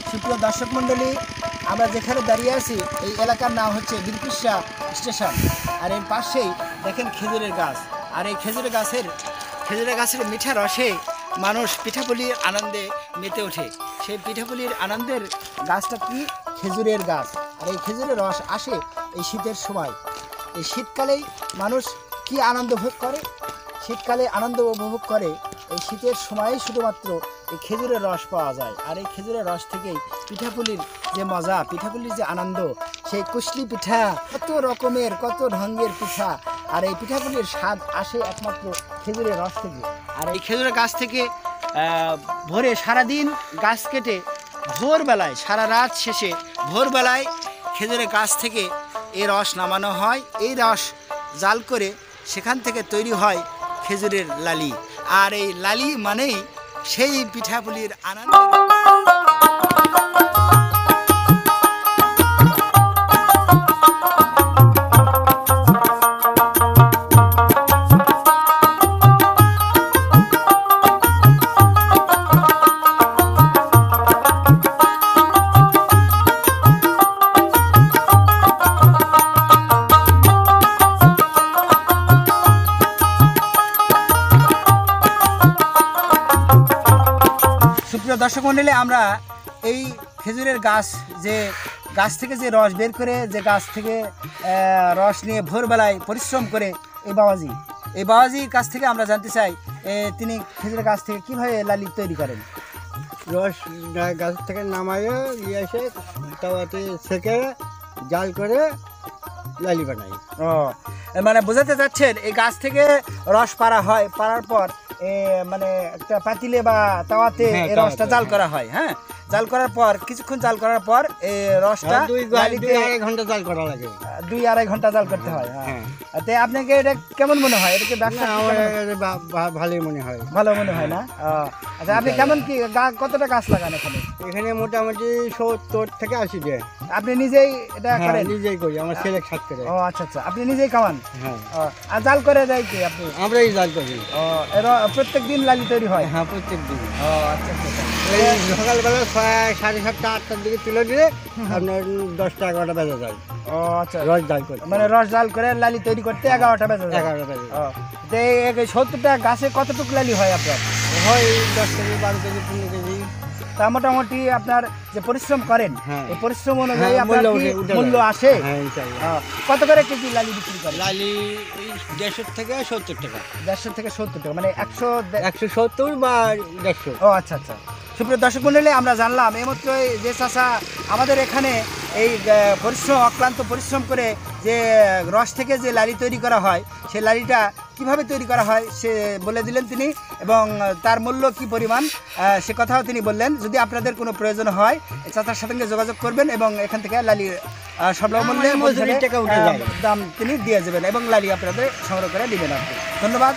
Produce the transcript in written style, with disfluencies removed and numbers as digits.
সুপ্রিয় দর্শক মণ্ডলী, আমরা যেখানে দাঁড়িয়ে আছি এই এলাকার নাম হচ্ছে বীরকিসা স্টেশন। আর এর পাশেই দেখেন খেজুরের গাছ। আর এই খেজুরের গাছের মিঠা রসে মানুষ পিঠাপুলির আনন্দে মেতে ওঠে। সেই পিঠাপুলির আনন্দের গাছটা কি? খেজুরের গাছ। আর এই খেজুরের রস আসে এই শীতের সময়। এই শীতকালেই মানুষ কি আনন্দ ভোগ করে? শীতকালে আনন্দ উপভোগ করে এই শীতের সময়ে শুধুমাত্র এই খেজুরের রস পাওয়া যায়। আর এই খেজুরের রস থেকেই পিঠাপুলির যে মজা, পিঠাপুলির যে আনন্দ, সেই কুশলি পিঠা, কত রকমের কত ঢঙ্গের পিঠা। আর এই পিঠাপুলির স্বাদ আসে একমাত্র খেজুরের রস থেকে। আর এই খেজুরের গাছ থেকে ভোরে সারাদিন গাছ কেটে ভোরবেলায়, সারা রাত শেষে ভোরবেলায় খেজুরের গাছ থেকে এই রস নামানো হয়। এই রস জাল করে সেখান থেকে তৈরি হয় খেজুরের লালি। আর এই লালি মানেই সেই পিঠাপুলির আনন্দ। সুপ্রিয় দর্শক মণ্ডলী, আমরা এই খেজুরের গাছ থেকে যে রস বের করে, যে গাছ থেকে রস নিয়ে ভোরবেলায় পরিশ্রম করে এই বাবাজির কাছ থেকে আমরা জানতে চাই তিনি খেজুরের গাছ থেকে কীভাবে লালি তৈরি করেন। রস গাছ থেকে নামাইয়ে নিয়ে এসে তাওয়াতে সেকে জাল করে লালি বানাই। ও, মানে বোঝাতে চাচ্ছেন এই গাছ থেকে রস পাড়া হয়, পাড়ার পর মানে একটা পাতিলে বা তাওয়াতে এই রসটা জাল করা হয়। হ্যাঁ, জাল করার পর কিছুক্ষণ জাল করার পর এই রসটা 2-2.5 ঘন্টা জাল করা লাগে। 2-2.5 ঘন্টা জাল করতে হয়। হ্যাঁ, তো আপনাকে এটা কেমন মনে হয়? এটাকে ব্যবসা ভালোই মনে হয়। ভালো মনে হয় না? আচ্ছা, আপনি কেমন কি কতটা গাছ লাগান এখানে? এখানে মোটামুটি 70 থেকে 80 দেয়। আপনি নিজেই এটা করেন? নিজেই করি, আমার ছেলে সাথ করে। ও আচ্ছা আচ্ছা, আপনি নিজেই খাওয়ান? হ্যাঁ। আর জাল করে দেয় কি আপনি? আমরাই জাল করি। ও, প্রত্যেক দিন লালি তৈরি হয়? হ্যাঁ, প্রত্যেক দিন। ও আচ্ছা আচ্ছা। এই সকালবেলা 7:30 8টার দিকে তুলে দিলে আপনার 10টা-11টা বেজে যায়। ও আচ্ছা, রস জাল করতে, মানে রস জাল করে লালি তৈরি করতে 11টা বেজে যায়। 11টা বেজে যায়। তো এই 70টা গাছে কতটুকু লালি হয় আপনার? হয় 10 কেজি, 12 কেজি, 15 কেজি। তা মোটামুটি আপনার যে পরিশ্রম করেন, এই পরিশ্রম অনুযায়ী আপনার কি মূল্য আসে? হ্যাঁ, ইনশাআল্লাহ। কত করে কেজি লালি বিক্রি করেন? লালি 150 থেকে 70 টাকা। 150 থেকে 70 টাকা, মানে 170 বা 150। ও আচ্ছা আচ্ছা। সুপ্রিয় দর্শক মণ্ডলী, আমরা জানলাম এইমাত্র যে চাচা আমাদের এখানে এই অক্লান্ত পরিশ্রম করে যে রস থেকে যে লালি তৈরি করা হয়, সেই লালিটা কিভাবে তৈরি করা হয় সে বলে দিলেন তিনি, এবং তার মূল্য কি পরিমাণ সে কথাও তিনি বললেন। যদি আপনাদের কোনো প্রয়োজন হয় চাচার সাথে যোগাযোগ করবেন এবং এখান থেকে লালি সুলভ মূল্যে দাম তিনি দিয়ে যাবেন এবং লালি আপনাদের সংগ্রহ করে দিবেন। আপনি ধন্যবাদ।